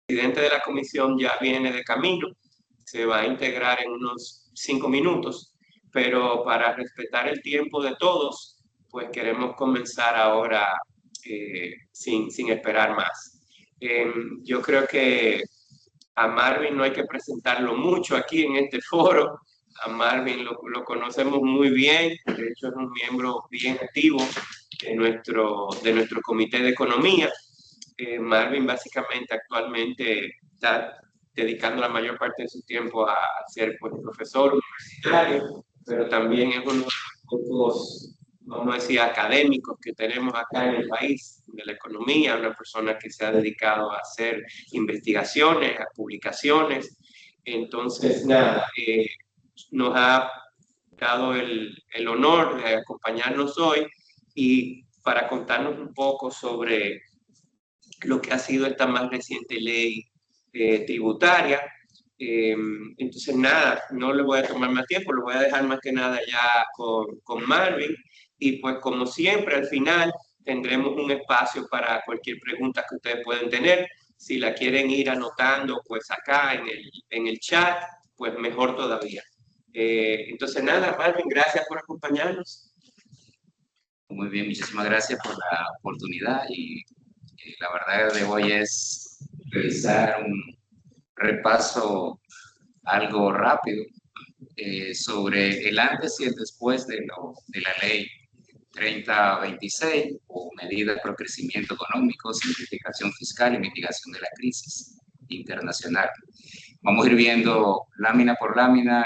presidente de la comisión ya viene de camino, se va a integrar en unos 5 minutos, pero para respetar el tiempo de todos, pues queremos comenzar ahora sin esperar más. Yo creo que a Marvin no hay que presentarlo mucho aquí en este foro. A Marvin lo conocemos muy bien, de hecho es un miembro bien activo de nuestro comité de economía. Marvin básicamente actualmente está dedicando la mayor parte de su tiempo a ser pues, profesor universitario, pero también es uno de los pocos, vamos a decir, académicos que tenemos acá en el país de la economía, una persona que se ha dedicado a hacer investigaciones, a publicaciones. Entonces, nada, nos ha dado el honor de acompañarnos hoy y para contarnos un poco sobre lo que ha sido esta más reciente ley tributaria. Eh, entonces, nada, no le voy a tomar más tiempo, lo voy a dejar más que nada ya con Marvin. Y pues como siempre, al final tendremos un espacio para cualquier pregunta que ustedes pueden tener. Si la quieren ir anotando, pues acá en el chat, pues mejor todavía. Entonces, nada, Marvin, gracias por acompañarnos. Muy bien, muchísimas gracias por la oportunidad y la verdad de hoy es realizar un repaso algo rápido sobre el antes y el después de la ley 3026 o medidas para crecimiento económico, simplificación fiscal y mitigación de la crisis internacional. Vamos a ir viendo lámina por lámina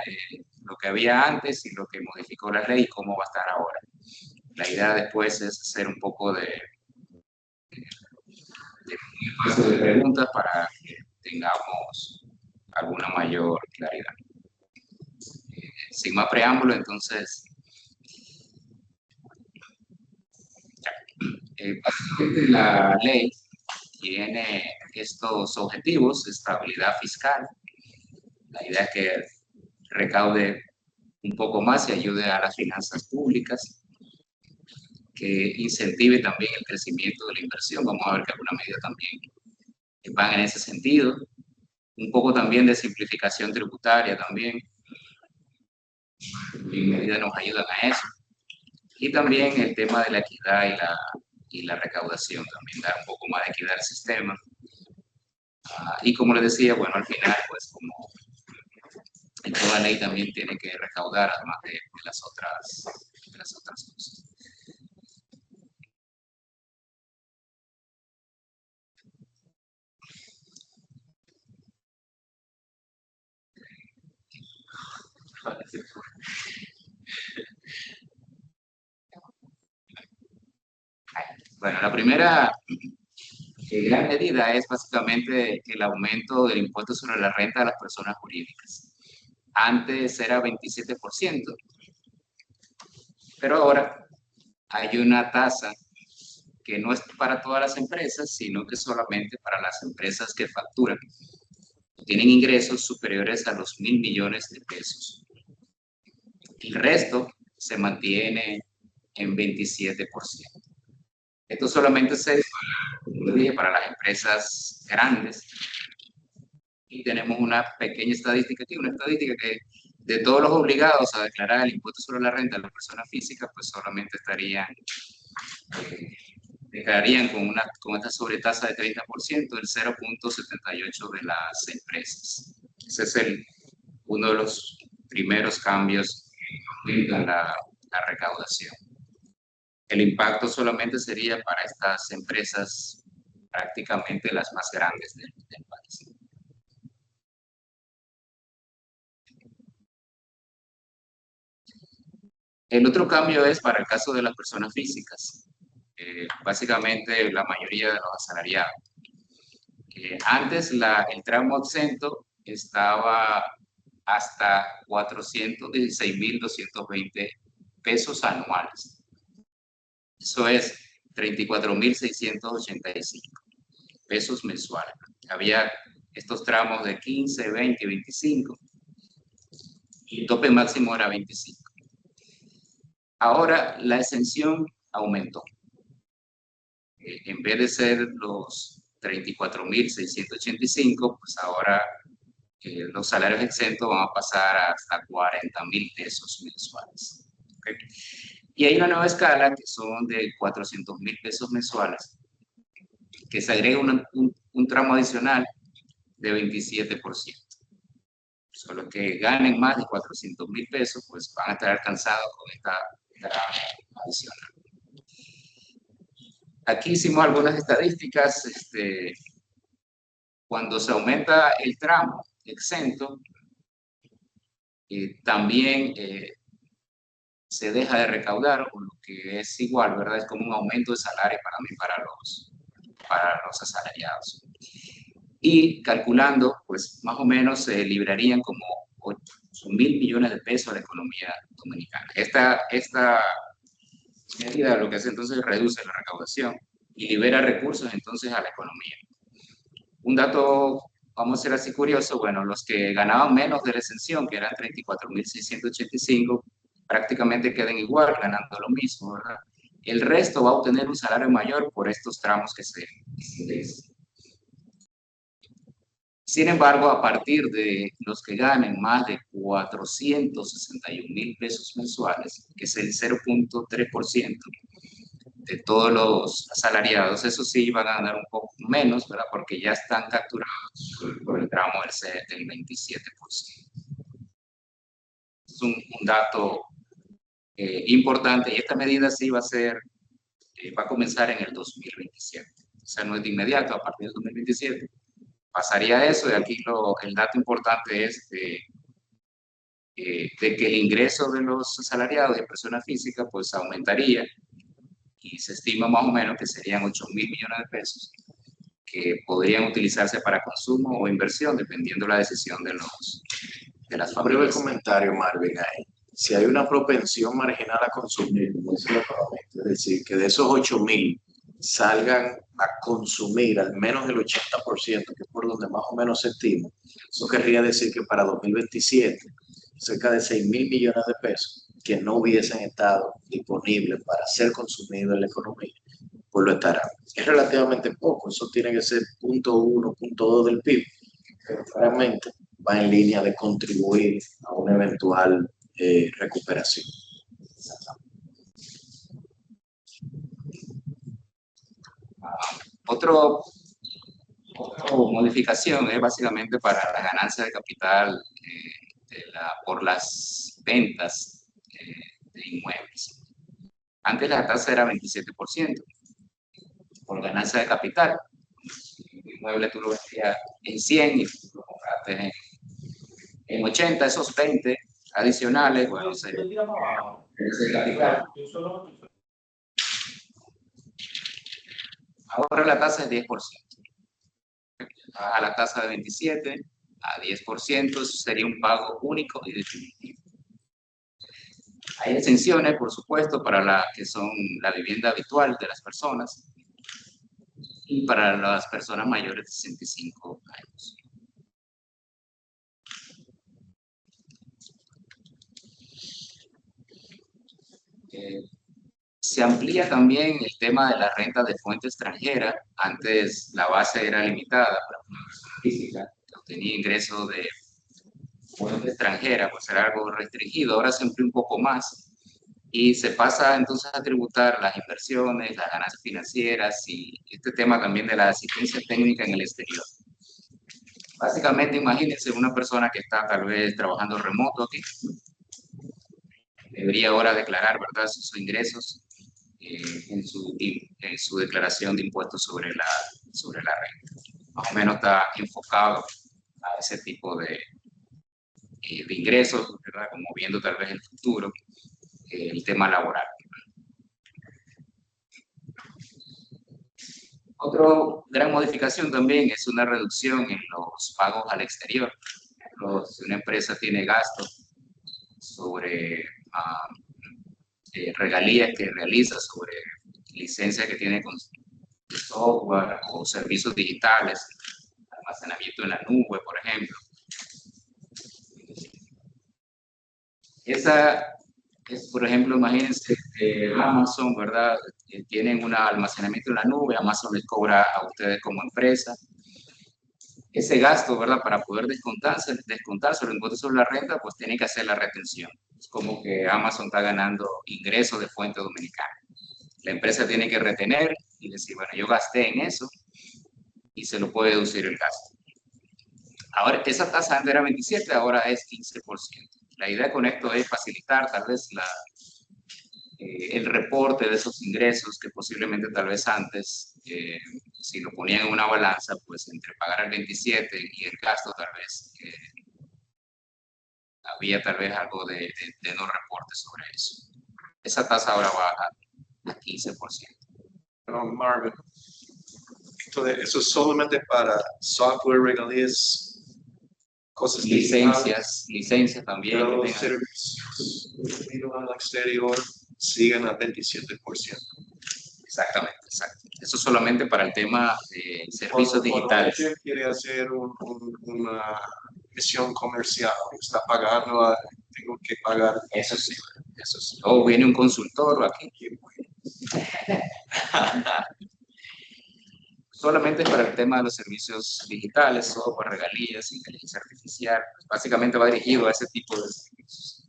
lo que había antes y lo que modificó la ley y cómo va a estar ahora. La idea después es hacer un poco de espacio de preguntas para que tengamos alguna mayor claridad. Sin más preámbulo, entonces, básicamente la ley tiene estos objetivos: estabilidad fiscal. La idea es que recaude un poco más y ayude a las finanzas públicas, que incentive también el crecimiento de la inversión. Vamos a ver que alguna medida también van en ese sentido. Un poco también de simplificación tributaria también. Y medidas nos ayudan a eso. Y también el tema de la equidad y la recaudación, también dar un poco más de equidad al sistema. Y como les decía, bueno, al final, pues como en toda ley también tiene que recaudar, además de las otras cosas. Bueno, la primera gran medida es básicamente el aumento del impuesto sobre la renta de las personas jurídicas. Antes era 27%, pero ahora hay una tasa que no es para todas las empresas, sino que solamente para las empresas que facturan, tienen ingresos superiores a los 1.000 millones de pesos. El resto se mantiene en 27%. Esto solamente se incluye para las empresas grandes. Y tenemos una pequeña estadística aquí, una estadística que de todos los obligados a declarar el impuesto sobre la renta de las personas físicas, pues solamente declararían con esta sobretasa de 30% el 0.78% de las empresas. Ese es uno de los primeros cambios en la recaudación. El impacto solamente sería para estas empresas prácticamente las más grandes del país. El otro cambio es para el caso de las personas físicas, básicamente la mayoría de los asalariados. Antes el tramo exento estaba hasta 416.220 pesos anuales. Eso es 34.685 pesos mensuales. Había estos tramos de 15, 20, 25 y el tope máximo era 25. Ahora la exención aumentó. En vez de ser los 34.685, pues ahora los salarios exentos van a pasar hasta 40.000 pesos mensuales. ¿Okay? Y hay una nueva escala que son de 400.000 pesos mensuales, que se agrega un tramo adicional de 27%. Solo que ganen más de 400.000 pesos, pues van a estar alcanzados con esta tramo adicional. Aquí hicimos algunas estadísticas. Cuando se aumenta el tramo exento, también se deja de recaudar, o lo que es igual, ¿verdad? Es como un aumento de salario para los asalariados. Y calculando, pues más o menos se librarían como 8.000 millones de pesos a la economía dominicana. Esta medida lo que hace entonces es reduce la recaudación y libera recursos entonces a la economía. Un dato, vamos a ser así curioso, bueno, los que ganaban menos de la exención, que eran 34.685, prácticamente quedan igual, ganando lo mismo, ¿verdad? El resto va a obtener un salario mayor por estos tramos que se dicen. Sin embargo, a partir de los que ganen más de 461.000 pesos mensuales, que es el 0.3% de todos los asalariados, eso sí van a ganar un poco menos, ¿verdad? Porque ya están capturados por el tramo del 27%. Es un dato importante, y esta medida sí va a comenzar en el 2027. O sea, no es de inmediato, a partir del 2027 pasaría eso. Y aquí el dato importante es de que el ingreso de los asalariados de personas físicas pues aumentaría, y se estima más o menos que serían 8.000 millones de pesos que podrían utilizarse para consumo o inversión, dependiendo de la decisión de las familias. Un breve comentario, Marvin, ahí. Si hay una propensión marginal a consumir, como dice el economista, es decir, que de esos 8.000 salgan a consumir al menos el 80%, que es por donde más o menos se estima, eso querría decir que para 2027, cerca de 6.000 millones de pesos que no hubiesen estado disponibles para ser consumidos en la economía, pues lo estarán. Es relativamente poco, eso tiene que ser 0.1, 0.2 del PIB, pero realmente va en línea de contribuir a una eventual recuperación. Otra modificación es básicamente para la ganancia de capital por las ventas de inmuebles. Antes la tasa era 27% por ganancia de capital. Un inmueble tú lo vendías en 100 y lo compraste en 80, esos 20 adicionales, bueno, se capital. Ahora la tasa es 10%. Baja la tasa de 27 a 10%, eso sería un pago único y definitivo. Hay exenciones, por supuesto, para la que son la vivienda habitual de las personas y para las personas mayores de 65 años. Se amplía también el tema de la renta de fuente extranjera. Antes la base era limitada para una persona física que obtenía ingresos de fuente extranjera, pues era algo restringido. Ahora se amplía un poco más y se pasa entonces a tributar las inversiones, las ganancias financieras y este tema también de la asistencia técnica en el exterior. Básicamente, imagínense una persona que está tal vez trabajando remoto aquí. Debería ahora declarar, ¿verdad?, sus ingresos en su declaración de impuestos sobre la renta. Más o menos está enfocado a ese tipo de ingresos, ¿verdad?, como viendo tal vez el futuro, el tema laboral. Otra gran modificación también es una reducción en los pagos al exterior. Si una empresa tiene gastos sobre regalías que realiza, sobre licencias que tiene con software o servicios digitales, almacenamiento en la nube, por ejemplo. Esa es, por ejemplo, imagínense Amazon, ¿verdad? tienen un almacenamiento en la nube, Amazon les cobra a ustedes como empresa. Ese gasto, ¿verdad? Para poder descontarse el impuesto sobre la renta, pues tienen que hacer la retención. Es como que Amazon está ganando ingresos de fuente dominicana. La empresa tiene que retener y decir, bueno, yo gasté en eso y se lo puede deducir el gasto. Ahora, esa tasa antes era 27, ahora es 15%. La idea con esto es facilitar tal vez el reporte de esos ingresos que posiblemente tal vez antes, si lo ponían en una balanza, pues entre pagar el 27 y el gasto tal vez había tal vez algo de no reporte sobre eso. Esa tasa ahora baja a 15%. Pero Marvin, eso es solamente para software, regalías, cosas Licencias también. pero los servicios al exterior siguen al 27%. Exactamente, exacto. Eso solamente para el tema de servicios digitales. Cuando alguien quiere hacer una misión comercial, está pagando, tengo que pagar. Eso sí, eso sí. O viene un consultor aquí. Solamente para el tema de los servicios digitales, software, regalías, inteligencia artificial. Básicamente va dirigido a ese tipo de servicios.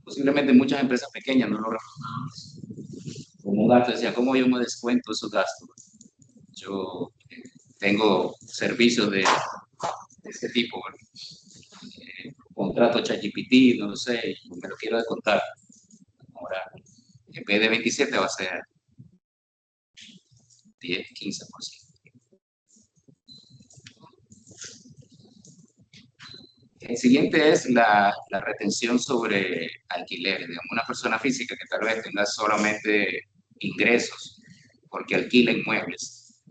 Posiblemente muchas empresas pequeñas no lo reportan como un gasto. Decía, ¿cómo yo me descuento esos gastos? Yo tengo servicios de este tipo, contrato ChatGPT, no sé, me lo quiero descontar. Ahora, en vez de 27 va a ser 10, 15%. El siguiente es la retención sobre alquileres. Digamos, una persona física que tal vez tenga solamente ingresos porque alquila inmuebles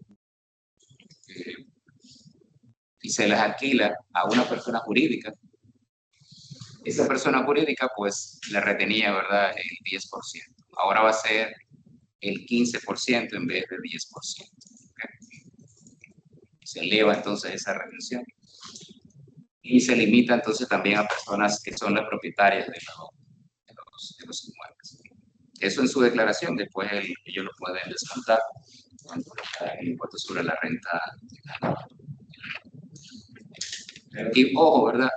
y se les alquila a una persona jurídica. Esa persona jurídica pues le retenía, ¿verdad?, el 10%. Ahora va a ser el 15% en vez del 10%. ¿Okay? Se eleva entonces esa retención. Y se limita entonces también a personas que son las propietarias de los inmuebles. Eso en su declaración, después ellos lo pueden descontar cuando el impuesto sobre la renta. Y ojo, ¿verdad?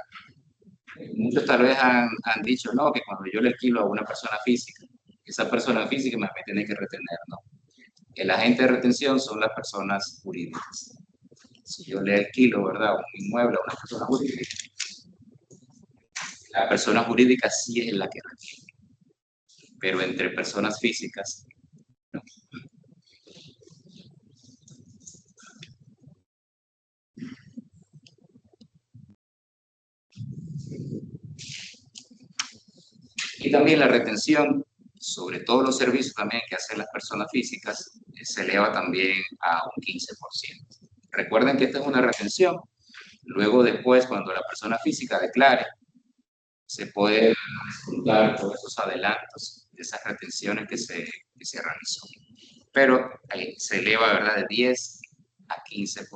Muchos tal vez han dicho, no, que cuando yo le alquilo a una persona física, esa persona física me tiene que retener, ¿no? El agente de retención son las personas jurídicas. Si yo le alquilo, ¿verdad?, un inmueble a una persona jurídica, la persona jurídica sí es la que retiene, pero entre personas físicas, no. Y también la retención, sobre todos los servicios también que hacen las personas físicas, se eleva también a un 15%. Recuerden que esta es una retención. Luego después, cuando la persona física declare, se puede descontar todos esos adelantos de esas retenciones que se realizó. Pero se eleva, ¿verdad?, de 10 a 15%.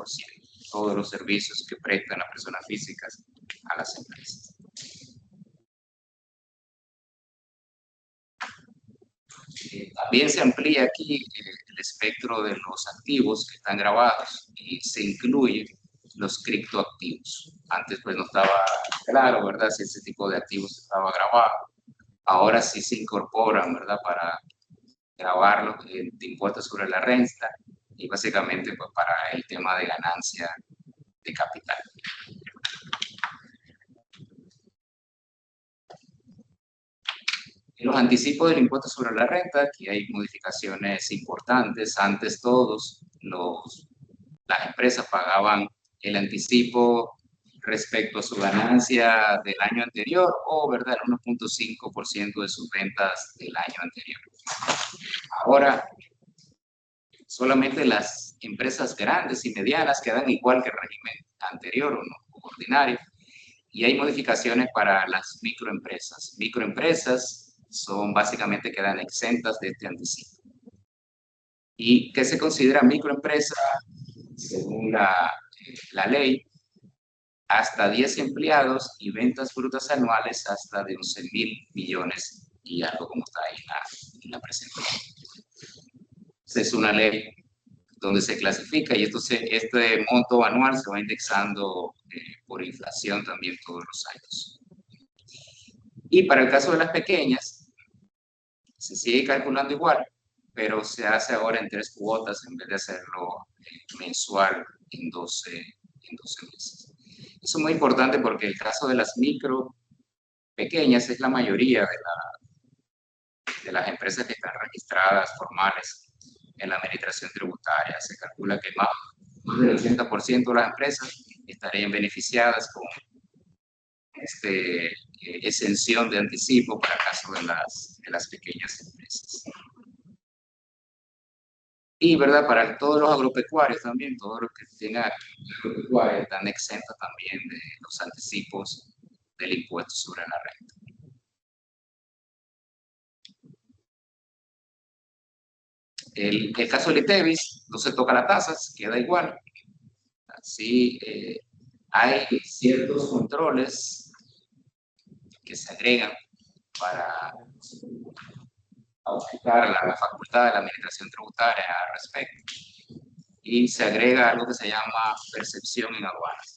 Todos los servicios que prestan las personas físicas a las empresas. También se amplía aquí el espectro de los activos que están grabados y se incluye los criptoactivos. Antes pues no estaba claro, ¿verdad?, si ese tipo de activos estaba grabado. Ahora sí se incorporan, ¿verdad?, para grabarlos de impuestos sobre la renta y básicamente pues para el tema de ganancia de capital. En los anticipos del impuesto sobre la renta, aquí hay modificaciones importantes. Antes las empresas pagaban el anticipo respecto a su ganancia del año anterior o, ¿verdad?, el 1.5% de sus ventas del año anterior. Ahora, solamente las empresas grandes y medianas quedan igual que el régimen anterior o no, ordinario. Y hay modificaciones para las microempresas. Microempresas son básicamente quedan exentas de este anticipo. ¿Y qué se considera microempresa? Según la ley, hasta 10 empleados y ventas brutas anuales hasta de 11.000 millones y algo como está ahí en la presentación. Es una ley donde se clasifica y este monto anual se va indexando por inflación también todos los años. Y para el caso de las pequeñas, se sigue calculando igual, pero se hace ahora en 3 cuotas en vez de hacerlo mensual en 12 meses. Eso es muy importante porque el caso de las micro pequeñas es la mayoría de las empresas que están registradas formales en la administración tributaria. Se calcula que más del 80% de las empresas estarían beneficiadas con exención de anticipo para el caso de las pequeñas empresas. Y, ¿verdad? Para todos los agropecuarios también, todos los que tengan agropecuarios están exentos también de los anticipos del impuesto sobre la renta. El caso del ITEVIS no se toca la tasa, se queda igual. Así hay ciertos controles que se agregan para aumentar la facultad de la administración tributaria al respecto. Y se agrega algo que se llama percepción en aduanas.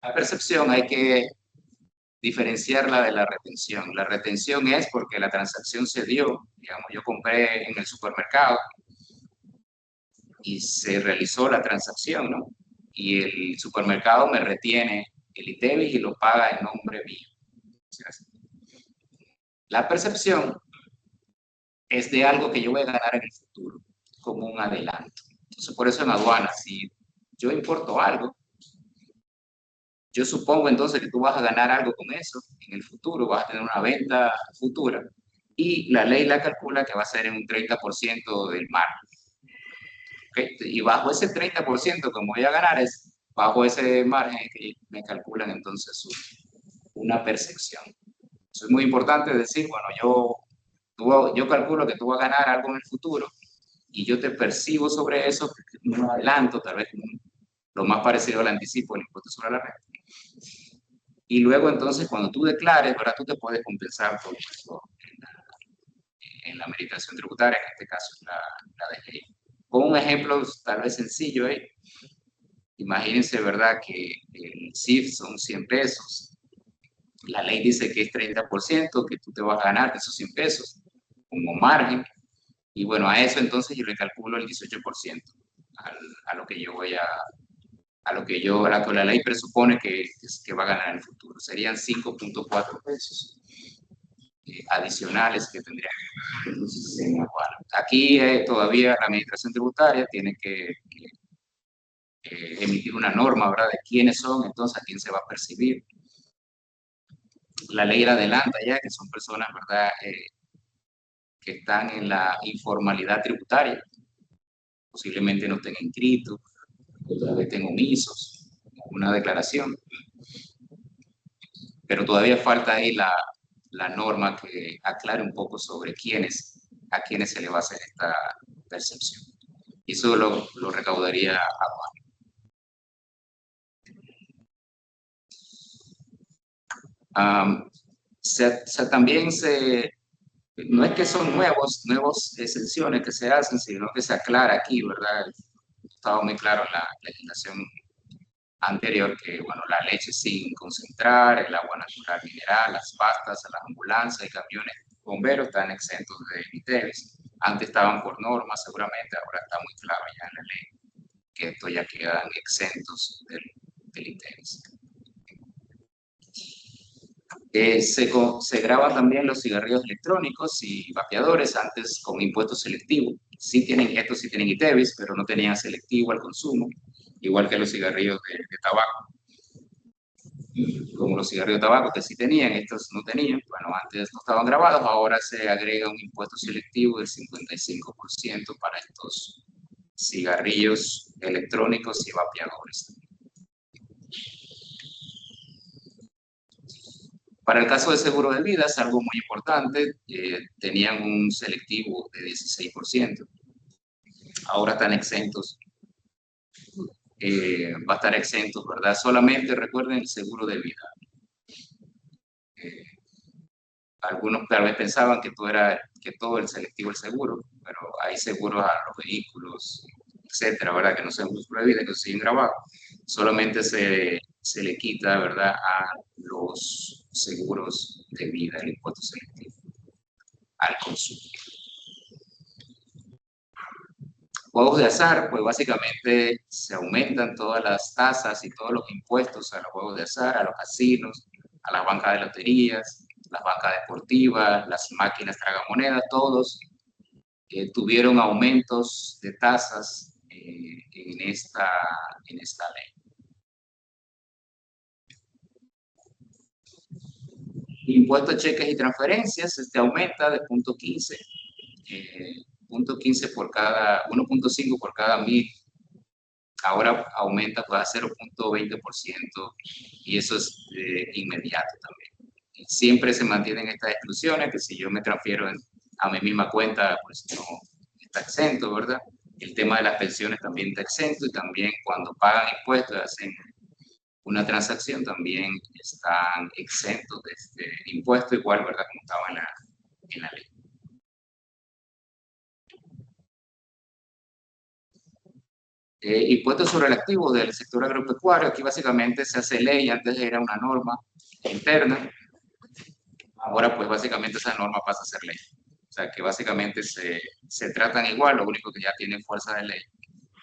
La percepción hay que diferenciarla de la retención. La retención es porque la transacción se dio, digamos, yo compré en el supermercado y se realizó la transacción, ¿no? Y el supermercado me retiene el ITEVIS y lo paga en nombre mío. La percepción es de algo que yo voy a ganar en el futuro, como un adelanto. Entonces, por eso en aduanas, si yo importo algo, yo supongo entonces que tú vas a ganar algo con eso en el futuro, vas a tener una venta futura y la ley la calcula que va a ser en un 30% del margen. ¿Okay? Y bajo ese 30% que voy a ganar es bajo ese margen que me calculan entonces una percepción. Eso es muy importante decir, bueno, yo calculo que tú vas a ganar algo en el futuro y yo te percibo sobre eso, un adelanto, tal vez lo más parecido al anticipo del impuesto sobre la renta. Y luego entonces cuando tú declares, ¿verdad? Tú te puedes compensar todo eso en la administración tributaria, en este caso la DGI. Con un ejemplo tal vez sencillo, imagínense, ¿verdad? Que el CIF son 100 pesos. La ley dice que es 30%, que tú te vas a ganar de esos 100 pesos como margen. Y bueno, a eso entonces yo le calculo el 18% a lo que yo voy a lo que la ley presupone que va a ganar en el futuro. Serían 5.4 pesos adicionales que tendría que entonces, aquí todavía la administración tributaria tiene que emitir una norma, ¿verdad? De quiénes son, entonces a quién se va a percibir. La ley la adelanta ya, que son personas, ¿verdad? Que están en la informalidad tributaria, posiblemente no estén inscritos, otra vez estén omisos, una declaración, pero todavía falta ahí la norma que aclare un poco sobre a quiénes se le va a hacer esta percepción. Y eso lo recaudaría aduana. También no es que son nuevas exenciones que se hacen, sino que se aclara aquí, ¿verdad? Estaba muy claro en la legislación anterior que, bueno, la leche sin concentrar, el agua natural mineral, las pastas, las ambulancias y camiones bomberos están exentos de ITEVIS. Antes estaban por norma, seguramente, ahora está muy claro ya en la ley que estos ya quedan exentos del ITEVIS. Se graban también los cigarrillos electrónicos y vapeadores, antes con impuesto selectivo. Estos sí tienen ITEVIS, pero no tenían selectivo al consumo, igual que los cigarrillos de tabaco. Como los cigarrillos de tabaco que sí tenían, estos no tenían. Bueno, antes no estaban grabados, ahora se agrega un impuesto selectivo del 55% para estos cigarrillos electrónicos y vapeadores. Para el caso de seguro de vida es algo muy importante, tenían un selectivo de 16%, ahora están exentos, va a estar exentos, ¿verdad? Solamente recuerden el seguro de vida. Algunos tal vez pensaban que todo el selectivo el seguro, pero hay seguros a los vehículos, etcétera, ¿verdad? Que no son seguros de vida, que siguen grabados. Solamente se le quita, ¿verdad? A los seguros de vida, el impuesto selectivo al consumo. Juegos de azar, pues básicamente se aumentan todas las tasas y todos los impuestos a los juegos de azar, a los casinos, a las bancas de loterías, las bancas deportivas, las máquinas tragamonedas, todos tuvieron aumentos de tasas en esta ley. Impuesto a cheques y transferencias, este aumenta de 0.15, 0.15 por cada, 1.5 por cada 1000. Ahora aumenta pues, a 0.20% y eso es inmediato también. Y siempre se mantienen estas exclusiones, que si yo me transfiero a mi misma cuenta, pues no está exento, ¿verdad? El tema de las pensiones también está exento y también cuando pagan impuestos y hacen una transacción también están exentos de este impuesto igual, ¿verdad? Como estaba en la ley. Impuestos sobre el activo del sector agropecuario, aquí básicamente se hace ley, antes era una norma interna, ahora pues básicamente esa norma pasa a ser ley. O sea que básicamente se tratan igual, lo único que ya tiene fuerza de ley,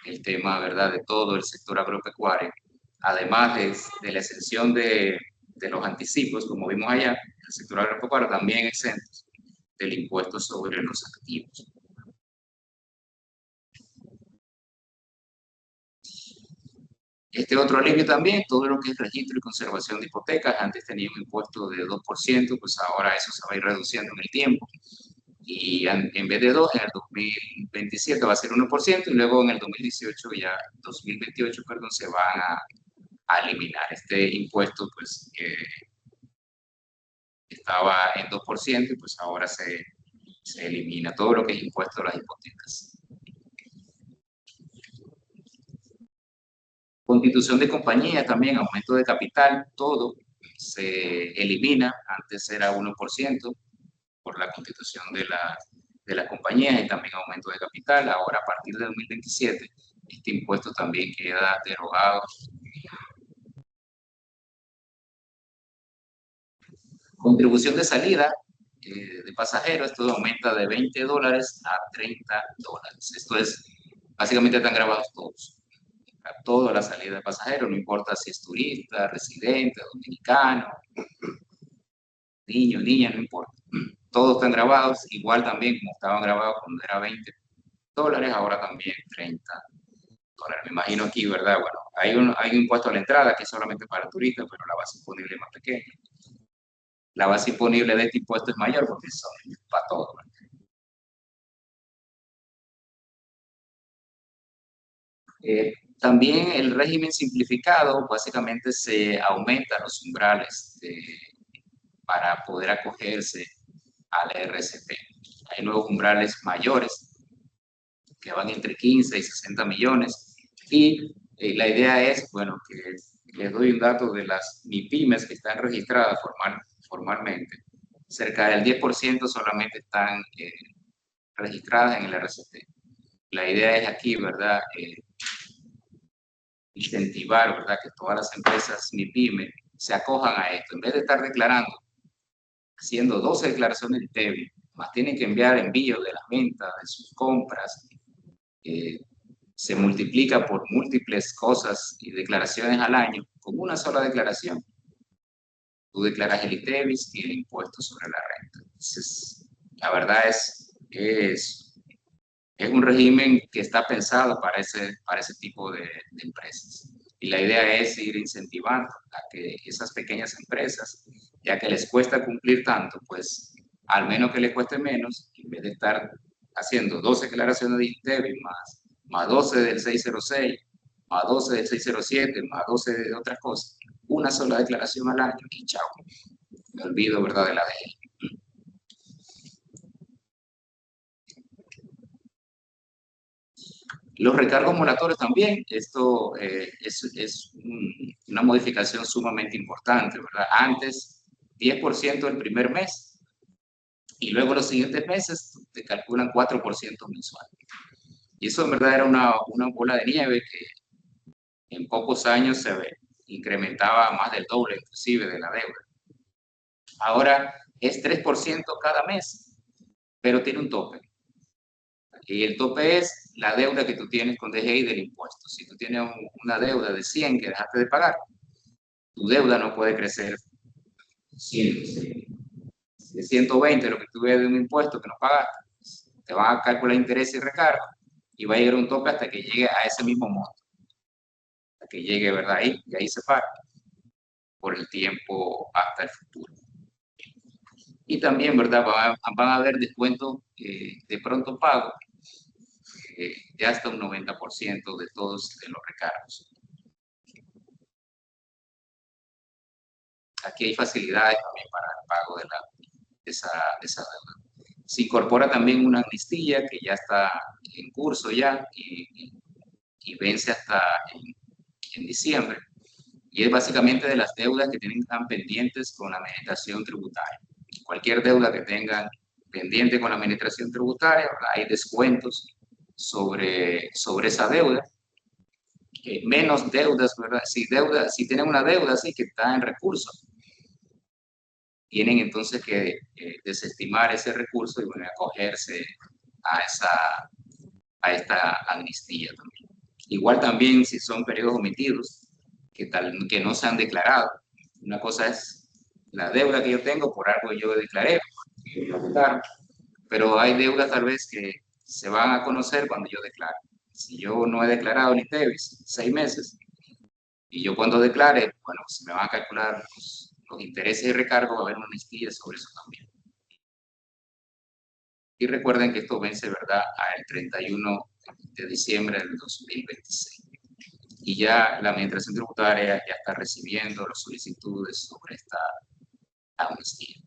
el tema, ¿verdad?, de todo el sector agropecuario, además de la exención de los anticipos, como vimos allá, el sector agropecuario también exento del impuesto sobre los activos. Este otro alivio también, todo lo que es registro y conservación de hipotecas, antes tenía un impuesto de 2%, pues ahora eso se va a ir reduciendo en el tiempo. Y en vez de 2, en el 2027 va a ser 1%, y luego en el 2028, perdón, se van a eliminar este impuesto, pues que estaba en 2%, y pues ahora se elimina todo lo que es impuesto a las hipotecas. Constitución de compañía también, aumento de capital, todo se elimina. Antes era 1% por la constitución de la compañía y también aumento de capital. Ahora, a partir de 2027, este impuesto también queda derogado. Contribución de salida de pasajeros, esto aumenta de $20 a $30. Esto es, básicamente están grabados todos. Toda la salida de pasajeros, no importa si es turista, residente, dominicano, niño, niña, no importa. Todos están grabados, igual también como estaban grabados cuando era $20, ahora también $30. Me imagino aquí, ¿verdad? Bueno, hay un impuesto a la entrada que es solamente para turistas, pero la base imponible es más pequeña. La base imponible de este impuesto es mayor porque son para todos. También el régimen simplificado, básicamente se aumentan los umbrales para poder acogerse al RCP. Hay nuevos umbrales mayores que van entre 15 y 60 millones y la idea es, bueno, que les doy un dato de las MIPYMES que están registradas formalmente. Cerca del 10% solamente están registradas en el RCP. La idea es aquí, ¿verdad?, incentivar, ¿verdad?, que todas las empresas MIPYME se acojan a esto. En vez de estar declarando, haciendo 12 declaraciones de TEBI, más tienen que enviar envíos de las ventas, de sus compras, se multiplica por múltiples cosas y declaraciones al año, con una sola declaración. Tú declaras el ITEVIS y el impuesto sobre la renta. Entonces, la verdad es un régimen que está pensado para ese tipo de empresas. Y la idea es ir incentivando a que esas pequeñas empresas, ya que les cuesta cumplir tanto, pues al menos que les cueste menos, en vez de estar haciendo 12 declaraciones de ITEVIS más 12 del 606, más 12 del 607, más 12 de otras cosas, una sola declaración al año y chao. Me olvido, ¿verdad?, de la DGI. Los recargos moratorios también, esto es una modificación sumamente importante, ¿verdad? Antes, 10% el primer mes y luego los siguientes meses te calculan 4% mensual. Y eso en verdad era una bola de nieve que en pocos años incrementaba más del doble inclusive de la deuda. Ahora es 3% cada mes, pero tiene un tope. Y el tope es la deuda que tú tienes con DGI del impuesto. Si tú tienes una deuda de 100 que dejaste de pagar, tu deuda no puede crecer 100. De 120 lo que tú ves de un impuesto que no pagaste, te van a calcular interés y recargo y va a llegar a un tope hasta que llegue a ese mismo monto. Hasta que llegue, ¿verdad? Ahí, y ahí se para por el tiempo hasta el futuro. Y también, ¿verdad? Van a haber descuentos de pronto pago de hasta un 90% de todos de los recargos. Aquí hay facilidades también para el pago de esa deuda. Se incorpora también una amnistía que ya está en curso ya y vence hasta en diciembre. Y es básicamente de las deudas que están pendientes con la administración tributaria. Cualquier deuda que tengan pendiente con la administración tributaria, hay descuentos sobre esa deuda. Menos deudas, ¿verdad? Si tienen una deuda así que está en recurso, tienen entonces que desestimar ese recurso y bueno, acogerse a esta amnistía también. Igual también si son periodos omitidos que no se han declarado. Una cosa es la deuda que yo tengo por algo que yo declaré, pero hay deudas tal vez que se van a conocer cuando yo declare. Si yo no he declarado ni TEVIS 6 meses, y yo cuando declare, bueno, se me van a calcular los intereses y recargos, va a haber una amnistía sobre eso también. Y recuerden que esto vence, ¿verdad?, al 31 de diciembre del 2026. Y ya la administración tributaria ya está recibiendo las solicitudes sobre esta amnistía.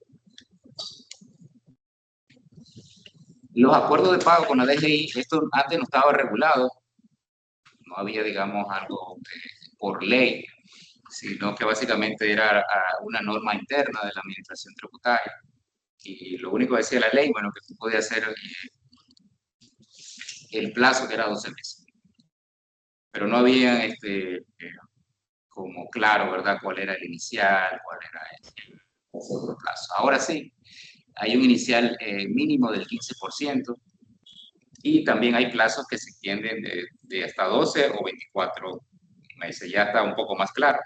Los acuerdos de pago con la DGI, esto antes no estaba regulado, no había, digamos, algo por ley, sino que básicamente era una norma interna de la administración tributaria. Y lo único que decía la ley, bueno, que tú podías hacer el plazo que era 12 meses. Pero no había como claro, ¿verdad?, cuál era el inicial, cuál era el otro plazo. Ahora sí, hay un inicial mínimo del 15% y también hay plazos que se extienden de hasta 12 o 24 meses. Ya está un poco más claro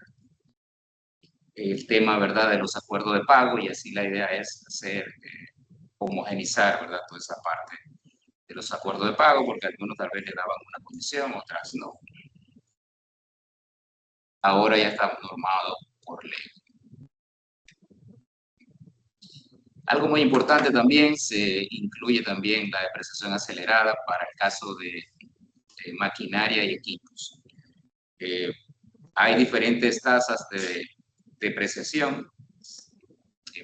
el tema, ¿verdad?, de los acuerdos de pago y así la idea es hacer, homogenizar, ¿verdad?, toda esa parte de los acuerdos de pago, porque algunos tal vez le daban una condición, otras no. Ahora ya está normado por ley. Algo muy importante también, se incluye también la depreciación acelerada para el caso de maquinaria y equipos. Hay diferentes tasas de depreciación.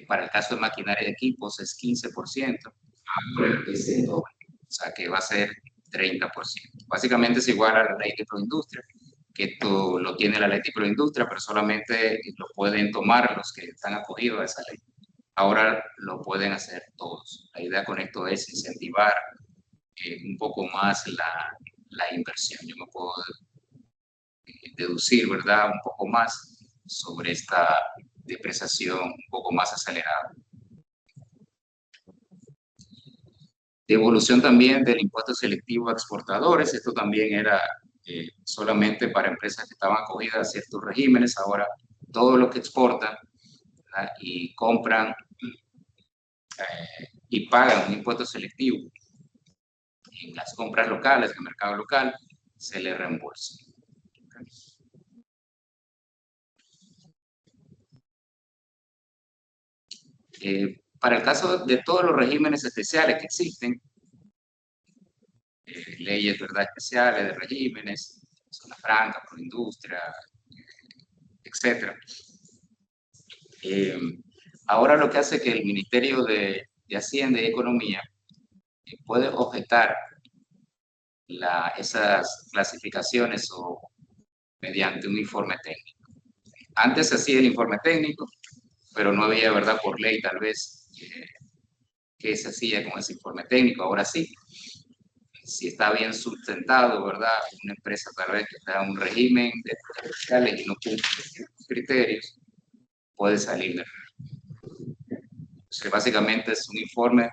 Para el caso de maquinaria y equipos es 15%, es el doble, o sea que va a ser 30%. Básicamente es igual a la ley de proindustria, que esto lo tiene la ley de proindustria, pero solamente lo pueden tomar los que están acogidos a esa ley. Ahora lo pueden hacer todos. La idea con esto es incentivar un poco más la inversión. Yo me puedo deducir, ¿verdad?, un poco más sobre esta depreciación un poco más acelerada. Devolución también del impuesto selectivo a exportadores. Esto también era solamente para empresas que estaban acogidas a ciertos regímenes. Ahora todo lo que exportan, ¿verdad?, y compran y pagan un impuesto selectivo en las compras locales, en el mercado local, se le reembolsa. Para el caso de todos los regímenes especiales que existen, leyes, ¿verdad?, especiales de regímenes, zona franca, proindustria, etc. Ahora lo que hace que el Ministerio de Hacienda y Economía puede objetar esas clasificaciones o mediante un informe técnico. Antes se hacía el informe técnico, pero no había, ¿verdad?, por ley tal vez qué se hacía con ese informe técnico. Ahora sí, si está bien sustentado, ¿verdad? Una empresa tal vez que está en un régimen de fiscales y no cumple ciertos criterios, puede salir de. Entonces, básicamente es un informe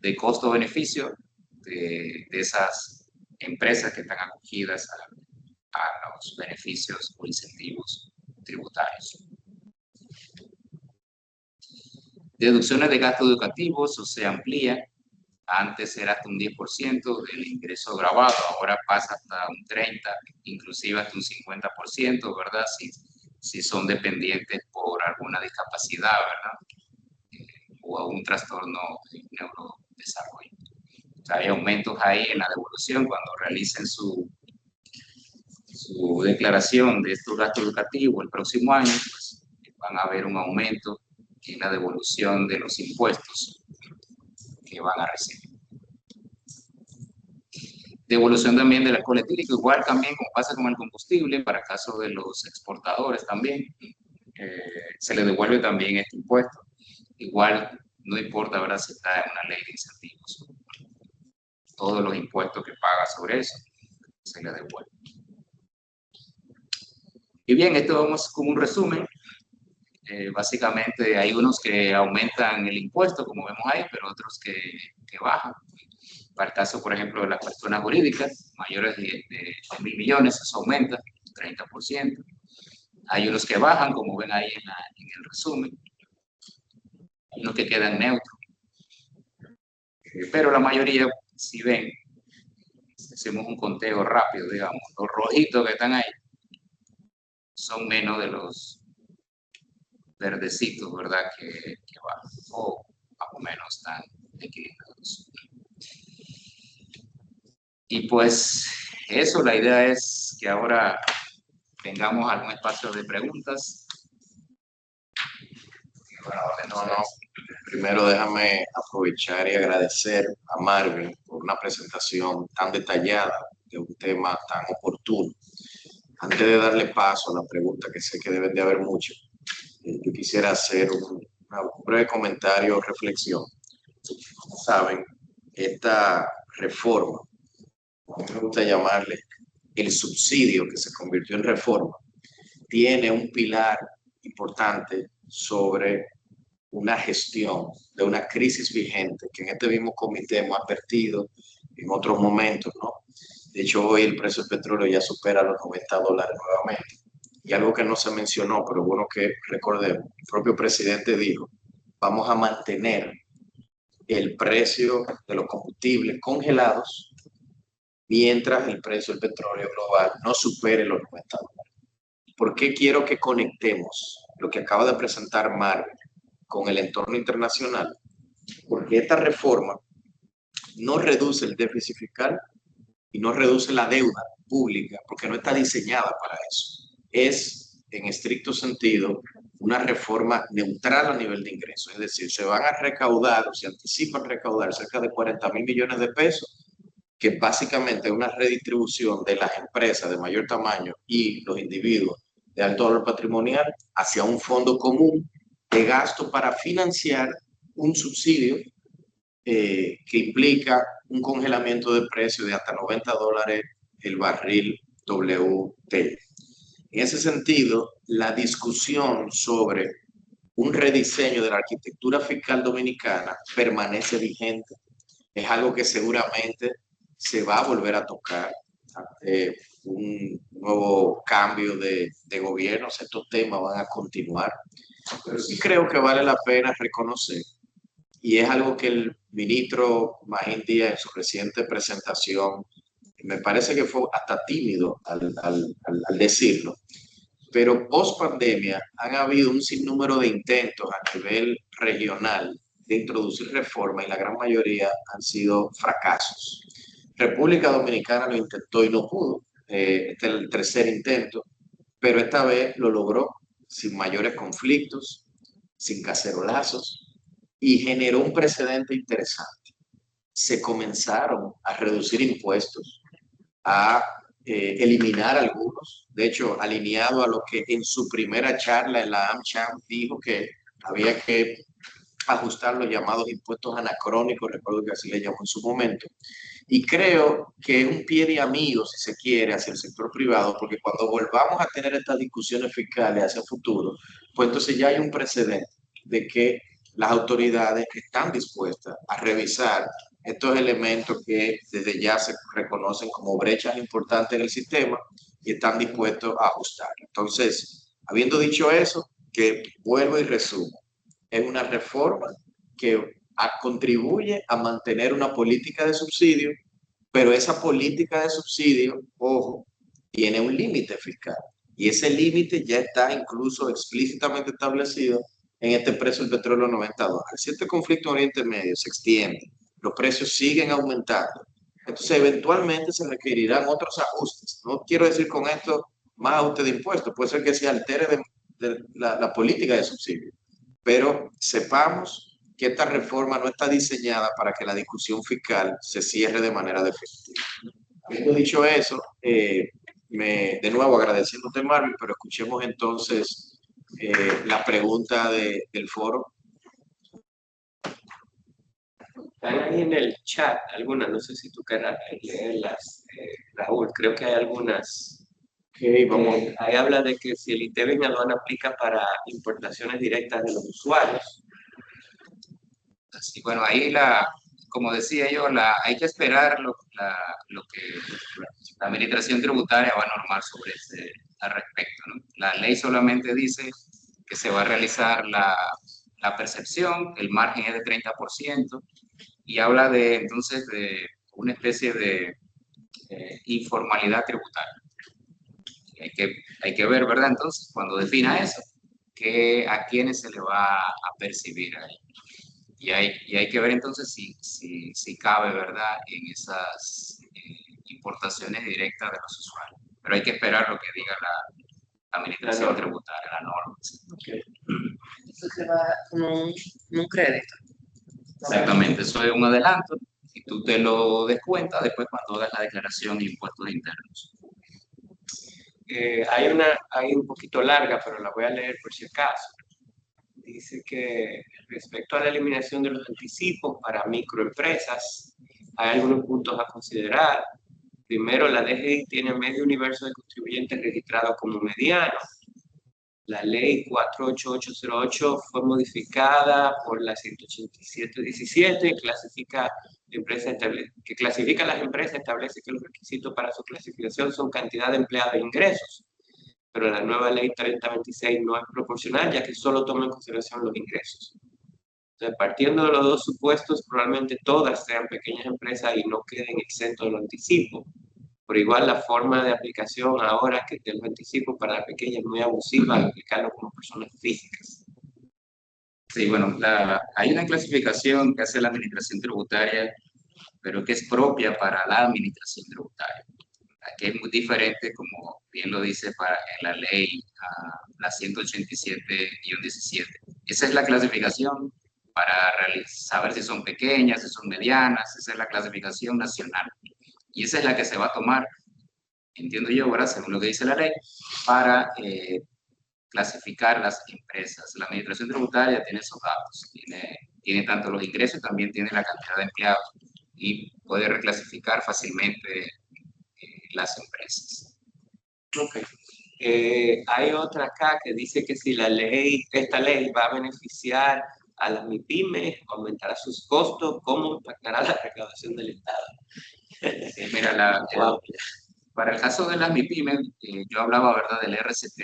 de costo-beneficio de esas empresas que están acogidas a los beneficios o incentivos tributarios. Deducciones de gastos educativos, o se amplía. Antes era hasta un 10% del ingreso grabado, ahora pasa hasta un 30%, inclusive hasta un 50%, ¿verdad? Si son dependientes por alguna discapacidad, ¿verdad? O un trastorno de neurodesarrollo. O sea, hay aumentos ahí en la devolución cuando realicen su declaración de estos gastos educativos el próximo año, pues van a ver un aumento en la devolución de los impuestos que van a recibir. Devolución también de la alcohol etílico, igual también como pasa con el combustible, para caso de los exportadores también, se le devuelve también este impuesto. Igual, no importa, ¿verdad?, si está en una ley de incentivos. Todos los impuestos que paga sobre eso se le devuelve. Y bien, esto vamos como un resumen. Básicamente hay unos que aumentan el impuesto, como vemos ahí, pero otros que bajan. Para el caso, por ejemplo, de las personas jurídicas mayores de 1.000 millones, eso aumenta 30%. Hay unos que bajan, como ven ahí en el resumen. Hay unos que quedan neutros. Pero la mayoría, si ven, hacemos un conteo rápido, digamos, los rojitos que están ahí son menos de los verdecitos, ¿verdad?, que bajan, o más o menos están equilibrados. Y pues eso, la idea es que ahora tengamos algún espacio de preguntas. Bueno, primero déjame aprovechar y agradecer a Marvin por una presentación tan detallada de un tema tan oportuno. Antes de darle paso a la pregunta, que sé que deben de haber mucho, yo quisiera hacer un breve comentario o reflexión. Como saben, esta reforma, a mí me gusta llamarle el subsidio que se convirtió en reforma, tiene un pilar importante sobre una gestión de una crisis vigente que en este mismo comité hemos advertido en otros momentos, ¿no? De hecho, hoy el precio del petróleo ya supera los $90 nuevamente. Y algo que no se mencionó, pero bueno que recordemos, el propio presidente dijo, vamos a mantener el precio de los combustibles congelados mientras el precio del petróleo global no supere los $90. ¿Por qué quiero que conectemos lo que acaba de presentar Marvin con el entorno internacional? Porque esta reforma no reduce el déficit fiscal y no reduce la deuda pública, porque no está diseñada para eso. Es, en estricto sentido, una reforma neutral a nivel de ingresos. Es decir, se van a recaudar, o se anticipan recaudar cerca de 40.000 millones de pesos, que básicamente es una redistribución de las empresas de mayor tamaño y los individuos de alto valor patrimonial hacia un fondo común de gasto para financiar un subsidio que implica un congelamiento de precios de hasta $90 el barril WTI. En ese sentido, la discusión sobre un rediseño de la arquitectura fiscal dominicana permanece vigente. Es algo que seguramente se va a volver a tocar ante un nuevo cambio de gobierno. Estos temas van a continuar. Pero sí creo que vale la pena reconocer, y es algo que el ministro Magín Díaz en su reciente presentación, me parece que fue hasta tímido al decirlo, pero post pandemia han habido un sinnúmero de intentos a nivel regional de introducir reformas y la gran mayoría han sido fracasos. República Dominicana lo intentó y no pudo. Este es el tercer intento, pero esta vez lo logró sin mayores conflictos, sin cacerolazos, y generó un precedente interesante. Se comenzaron a reducir impuestos, a eliminar algunos, de hecho, alineado a lo que en su primera charla en la AmCham dijo que había que ajustar los llamados impuestos anacrónicos, recuerdo que así le llamó en su momento. Y creo que es un pie de amigo, si se quiere, hacia el sector privado, porque cuando volvamos a tener estas discusiones fiscales hacia el futuro, pues entonces ya hay un precedente de que las autoridades están dispuestas a revisar estos elementos que desde ya se reconocen como brechas importantes en el sistema y están dispuestos a ajustar. Entonces, habiendo dicho eso, que vuelvo y resumo, es una reforma que contribuye a mantener una política de subsidio, pero esa política de subsidio, ojo, tiene un límite fiscal. Y ese límite ya está incluso explícitamente establecido en este precio del petróleo 90 dólares. Si este conflicto en Oriente Medio se extiende, los precios siguen aumentando, entonces eventualmente se requerirán otros ajustes. No quiero decir con esto más ajuste de impuestos, puede ser que se altere la política de subsidio, pero sepamos que esta reforma no está diseñada para que la discusión fiscal se cierre de manera definitiva. Habiendo dicho eso, de nuevo agradeciéndote, Marvin, pero escuchemos entonces la pregunta del foro. Están ahí en el chat algunas, no sé si tú querrás leerlas, Raúl, creo que hay algunas. Okay, vamos. Ahí habla de que si el ITEVE en aduana aplica para importaciones directas de los usuarios. Así, bueno, ahí como decía yo, hay que esperar lo que la administración tributaria va a normar sobre al respecto, ¿no? La ley solamente dice que se va a realizar la percepción, el margen es de 30%, y habla entonces de una especie de informalidad tributaria. Hay que ver, ¿verdad? Entonces, cuando defina eso, a quiénes se le va a percibir ahí. Y hay que ver entonces si cabe, ¿verdad?, en esas importaciones directas de los usuarios. Pero hay que esperar lo que diga la administración tributaria, la norma. Okay. Eso se va como un crédito. Exactamente, eso es un adelanto y tú te lo descuentas después cuando hagas la declaración de impuestos internos. Hay un poquito larga, pero la voy a leer por si acaso. Dice que respecto a la eliminación de los anticipos para microempresas, hay algunos puntos a considerar. Primero, la DGI tiene medio universo de contribuyentes registrados como medianos. La ley 48808 fue modificada por la 18717 y que clasifica a las empresas, establece que los requisitos para su clasificación son cantidad de empleados e ingresos. Pero la nueva ley 3026 no es proporcional, ya que solo toma en consideración los ingresos. Entonces, partiendo de los dos supuestos, probablemente todas sean pequeñas empresas y no queden exentos de los anticipos. Por igual, la forma de aplicación ahora que de los anticipos para las pequeñas es muy abusiva al aplicarlo como personas físicas. Sí, bueno, hay una clasificación que hace la administración tributaria, pero que es propia para la administración tributaria, que es muy diferente, como bien lo dice en la ley, la 187-17. Esa es la clasificación para saber si son pequeñas, si son medianas, esa es la clasificación nacional. Y esa es la que se va a tomar, entiendo yo, ¿verdad?, según lo que dice la ley, para clasificar las empresas. La administración tributaria tiene esos datos, tiene tanto los ingresos, también tiene la cantidad de empleados y puede reclasificar fácilmente las empresas. Ok. Hay otra acá que dice que si esta ley va a beneficiar a las MIPYMES, aumentará sus costos, ¿cómo impactará la recaudación del Estado? Mira, para el caso de las MIPYMES, yo hablaba, ¿verdad?, del RCT.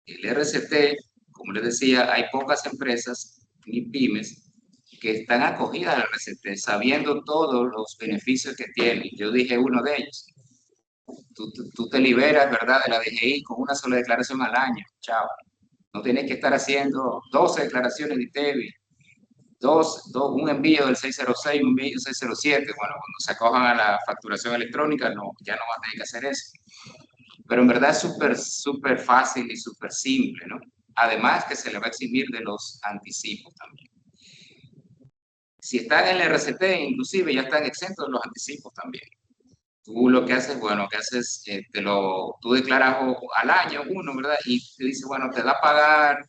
El RCT, como les decía, hay pocas empresas, MIPYMES, que están acogidas al RCT, sabiendo todos los beneficios que tienen. Yo dije uno de ellos. Tú te liberas, ¿verdad?, de la DGI con una sola declaración al año. Chao. No tienes que estar haciendo 12 declaraciones de ITEVI, un envío del 606, un envío del 607. Bueno, cuando se acojan a la facturación electrónica, ya no van a tener que hacer eso. Pero en verdad es súper fácil y súper simple, ¿no? Además que se le va a eximir de los anticipos también. Si están en el RCT, inclusive ya están exentos de los anticipos también. Tú lo que haces, bueno, tú declaras al año uno, ¿verdad? Y te dice, bueno, te da a pagar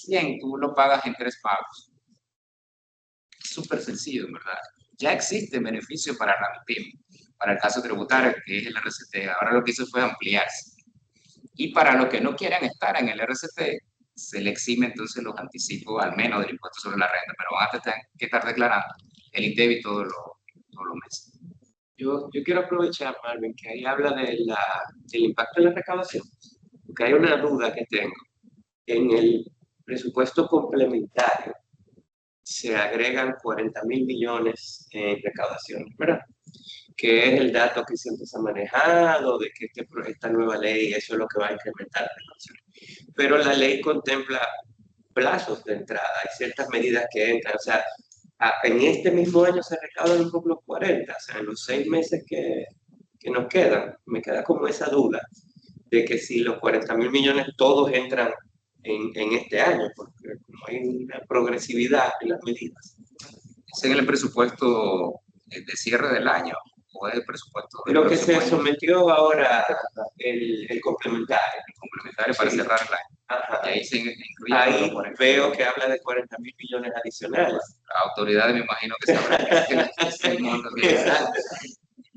100, tú lo pagas en 3 pagos. súper sencillo, ¿verdad? Ya existe beneficio para la MIPYME, para el caso tributario, que es el RCT. Ahora lo que hizo fue ampliarse. Y para los que no quieran estar en el RCT, se le exime entonces los anticipos, al menos del impuesto sobre la renta, pero van a tener que estar declarando el INDEBI todos los meses. Yo quiero aprovechar, Marvin, que ahí habla del impacto en la recaudación, porque hay una duda que tengo. En el presupuesto complementario se agregan 40.000 millones en recaudación, ¿verdad? Que es el dato que siempre se ha manejado, de que esta nueva ley, eso es lo que va a incrementar la recaudación. Pero la ley contempla plazos de entrada, hay ciertas medidas que entran, o sea, en este mismo año se recaudan un poco los 40, o sea, en los 6 meses que nos quedan, me queda como esa duda de que si los 40.000 millones todos entran en este año, porque no hay una progresividad en las medidas. ¿Es en el presupuesto de cierre del año o es el presupuesto del Lo que se próximo año? sometió ahora el complementario. El complementario para cerrar el año. Ajá. Y ahí se incluye Ahí veo que habla de 40.000 millones adicionales. La autoridad me imagino que sabrá que es el monto que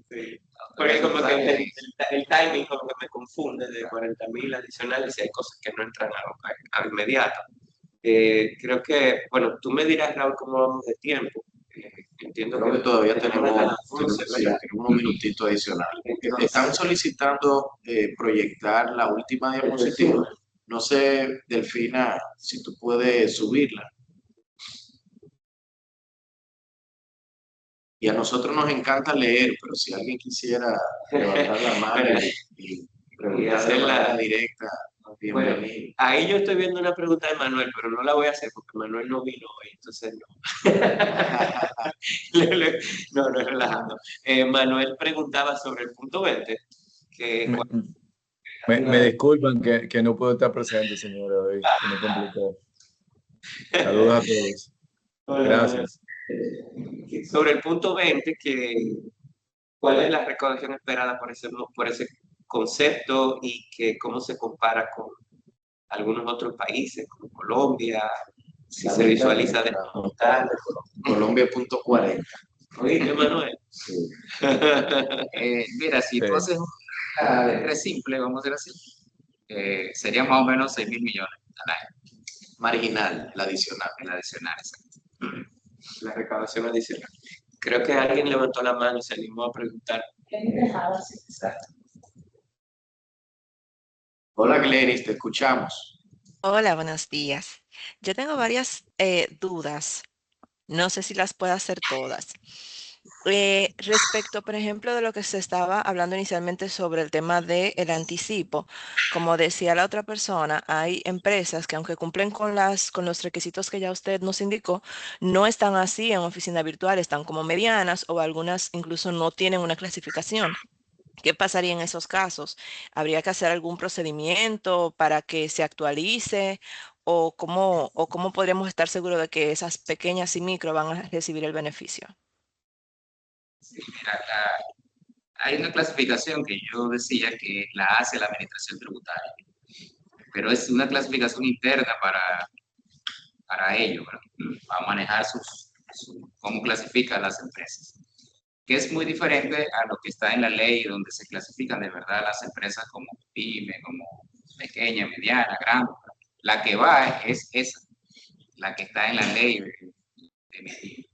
Sí. Porque como que el timing como que me confunde de 40.000 adicionales y hay cosas que no entran a inmediato. Creo que, bueno, tú me dirás, Raúl, cómo vamos de tiempo. Entiendo Creo que todavía tenemos, a las 11, sí, ¿verdad? tenemos unos minutitos adicionales. Entonces, Están solicitando proyectar la última diapositiva. No sé, Delfina, si tú puedes subirla. Y a nosotros nos encanta leer, pero si alguien quisiera levantar la mano y preguntar de manera directa, bienvenido. ahí yo estoy viendo una pregunta de Manuel, pero no la voy a hacer porque Manuel no vino hoy, entonces no. No, no es relajando. Manuel preguntaba sobre el punto 20, que Me disculpan que no puedo estar presente, señora, hoy. Se me complicó. Saludos a todos. Gracias. sobre el punto 20, cuál es la recaudación esperada por ese concepto y que cómo se compara con algunos otros países, como Colombia, si se visualiza de total. Colombia .40. Oíste, Manuel. Sí. Mira, si tú haces una letra simple, vamos a decir así, sería más o menos 6.000 millones al año. Marginal, la adicional. El adicional, exacto. La recaudación adicional. Creo que alguien levantó la mano y se animó a preguntar. Exacto. Hola, Glenis, te escuchamos. Hola, buenos días. Yo tengo varias dudas. No sé si las puedo hacer todas. Respecto, por ejemplo, de lo que se estaba hablando inicialmente sobre el tema del anticipo, como decía la otra persona, hay empresas que aunque cumplen con los requisitos que ya usted nos indicó, no están así en oficina virtual, están como medianas o algunas incluso no tienen una clasificación. ¿Qué pasaría en esos casos? ¿Habría que hacer algún procedimiento para que se actualice? O cómo podríamos estar seguros de que esas pequeñas y micro van a recibir el beneficio? Sí, mira, hay una clasificación que yo decía que la hace la Administración Tributaria, pero es una clasificación interna para ello, ¿verdad? Para manejar cómo clasifican las empresas, que es muy diferente a lo que está en la ley, donde se clasifican de verdad las empresas como pyme, como pequeña, mediana, grande. La que va es esa, la que está en la ley de MIPYME.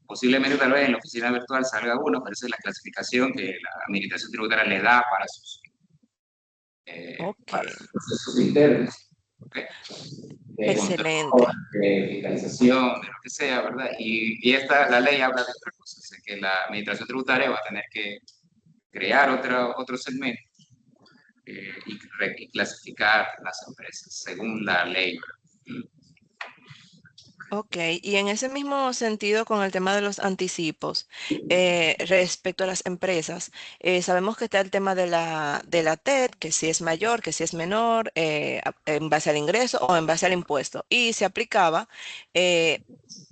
Posiblemente tal vez en la oficina virtual salga uno, pero esa es la clasificación que la Administración Tributaria le da para Ok, sus internos. ¿Okay? De excelente. control, de fiscalización, de lo que sea, ¿verdad? Y la ley habla de otra cosa, es que la Administración Tributaria va a tener que crear otro segmento y clasificar las empresas según la ley, ¿verdad? Ok, y en ese mismo sentido con el tema de los anticipos, respecto a las empresas, sabemos que está el tema de la TED, que si es mayor, que si es menor, en base al ingreso o en base al impuesto, y se aplicaba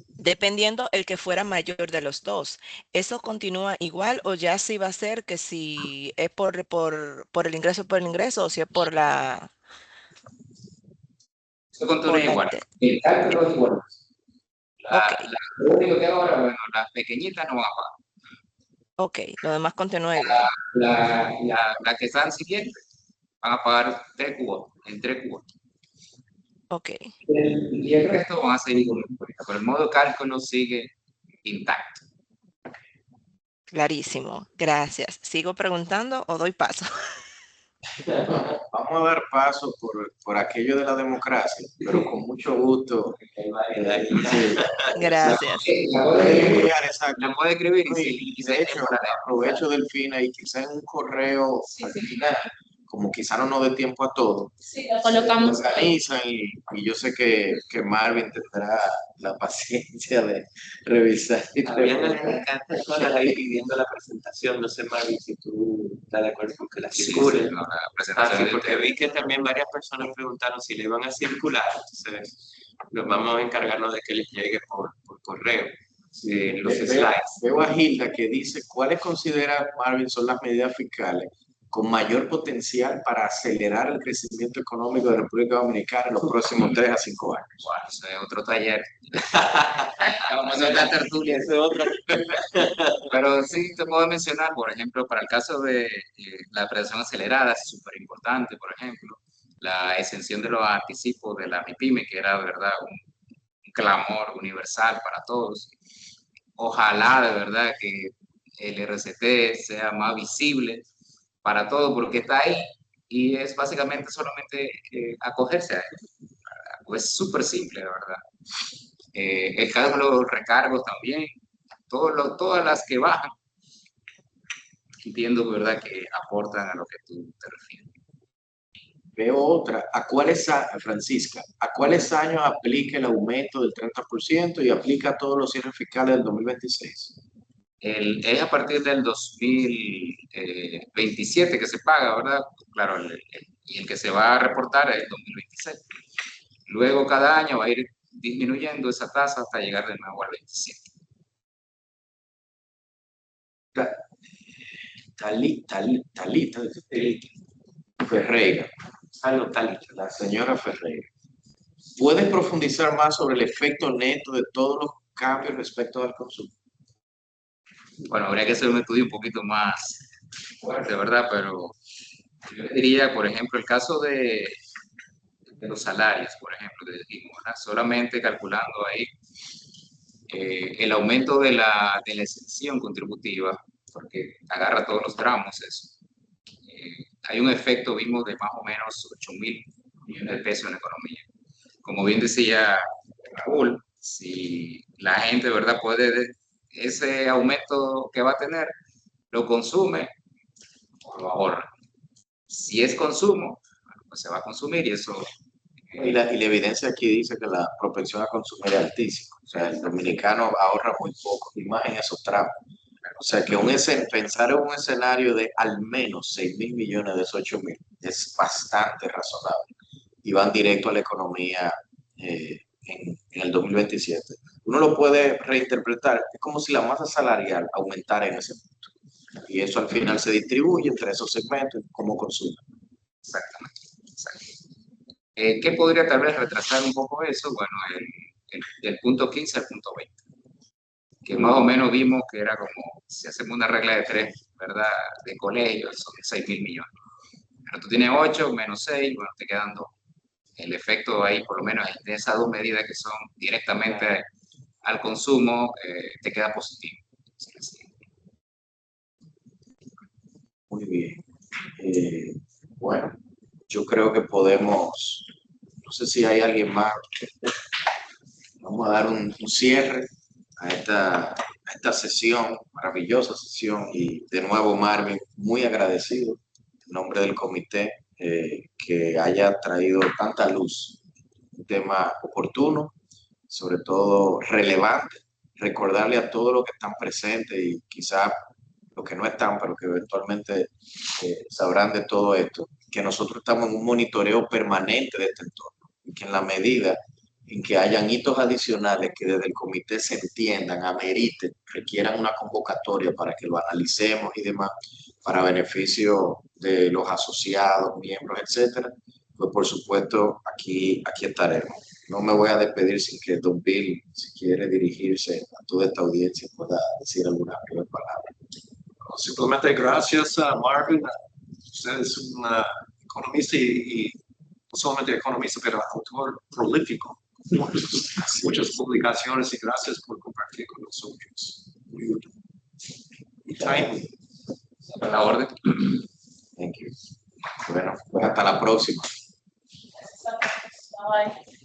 dependiendo el que fuera mayor de los dos. ¿Eso continúa igual o ya sí va a ser que si es por el ingreso o si es Eso continúa por la igual. TED? El cálculo es igual. Ok, Lo único que ahora, bueno, las pequeñitas no van a pagar. ok, lo demás continúa igual. La que están siguientes van a pagar 3 cuotas, en 3 cuotas. Ok, Y el resto van a seguir con el cuenta, pero el modo de cálculo sigue intacto. clarísimo. Gracias. ¿Sigo preguntando o doy paso? Vamos a dar paso por aquello de la democracia, pero con mucho gusto. Sí. Gracias. La Puede puede escribir, enviar, exacto. la puede escribir y Y si de se hecho, aprovecho Delfina y quizá en un correo al final, como quizá no nos dé tiempo a todo, Colocamos organizan y yo sé que Marvin tendrá la paciencia de revisar y Habían preparar. tantas cosas ahí pidiendo la presentación. No sé, Marvin, si tú estás de acuerdo con que la Sí, circule. no, la Ah, presentación sí, del porque tema. vi que también varias personas preguntaron si le iban a circular. Entonces, nos vamos a encargarnos de que les llegue por correo los slides. Veo a Hilda que dice, ¿cuáles considera Marvin son las medidas fiscales con mayor potencial para acelerar el crecimiento económico de la República Dominicana en los próximos 3 a 5 años? Bueno, eso es otro taller. Vamos a hacer otra tertulia. Eso es otra. Pero sí te puedo mencionar, por ejemplo, para el caso de la apreciación acelerada, es súper importante, por ejemplo, la exención de los anticipos de la MIPYME, que era, de verdad, un clamor universal para todos. Ojalá, de verdad, que el RCT sea más visible para todos, porque está ahí y es básicamente solamente acogerse a él. Pues es súper simple, de verdad. El cálculo de los recargos también, todas las que bajan, entiendo, ¿verdad?, que aportan a lo que tú te refieres. Veo otra. Francisca, ¿a cuáles años aplica el aumento del 30% y aplica a todos los cierres fiscales del 2026? Es a partir del 2027 que se paga, ¿verdad? Claro, y el que se va a reportar es el 2026. Luego cada año va a ir disminuyendo esa tasa hasta llegar de nuevo al 27. Talita Ferreira, Talita. la señora Ferreira. ¿Puedes profundizar más sobre el efecto neto de todos los cambios respecto al consumo? Bueno, habría que hacer un estudio un poquito más fuerte, ¿verdad? Pero yo diría, por ejemplo, el caso de los salarios, por ejemplo, que dijimos, ¿verdad? Solamente calculando ahí el aumento de la exención contributiva, porque agarra todos los tramos eso. Hay un efecto, vimos, de más o menos 8.000 millones de pesos en la economía. Como bien decía Raúl, si la gente, ¿verdad?, puede, ese aumento que va a tener, lo consume o lo ahorra. Si es consumo, pues se va a consumir y eso... Y la evidencia aquí dice que la propensión a consumir es altísima. O sea, el dominicano ahorra muy poco, y más en esos tramos. O sea, que pensar en un escenario de al menos 6.000 millones de esos 8.000 es bastante razonable y van directo a la economía en el 2027. Uno lo puede reinterpretar, es como si la masa salarial aumentara en ese punto. Y eso al final se distribuye entre esos segmentos como consumo. Exactamente. ¿Qué podría tal vez retrasar un poco eso? Bueno, del punto 15 al punto 20, que más o menos vimos que era como, si hacemos una regla de 3, ¿verdad?, de colegio, son 6.000 millones. Pero tú tienes 8 menos 6, bueno, te quedan 2. El efecto ahí, por lo menos de esas dos medidas que son directamente al consumo, te queda positivo. Muy bien. Bueno, yo creo que podemos, no sé si hay alguien más, vamos a dar un cierre a esta sesión, maravillosa sesión, y de nuevo Marvin, muy agradecido en nombre del comité que haya traído tanta luz, un tema oportuno, sobre todo relevante, recordarle a todos los que están presentes y quizás los que no están, pero que eventualmente sabrán de todo esto, que nosotros estamos en un monitoreo permanente de este entorno y que en la medida en que hayan hitos adicionales que desde el comité se entiendan, ameriten, requieran una convocatoria para que lo analicemos y demás, para beneficio de los asociados, miembros, etcétera, pues por supuesto aquí estaremos. no me voy a despedir sin que Don Bill, si quiere dirigirse a toda esta audiencia, pueda decir alguna breve palabra. Simplemente gracias a Marvin. Usted es un economista y no solamente economista, pero autor prolífico. Muchas publicaciones y gracias por compartir con nosotros. Muy útil. Y timely. A la orden. Thank you. Bueno, pues hasta la próxima. Bye.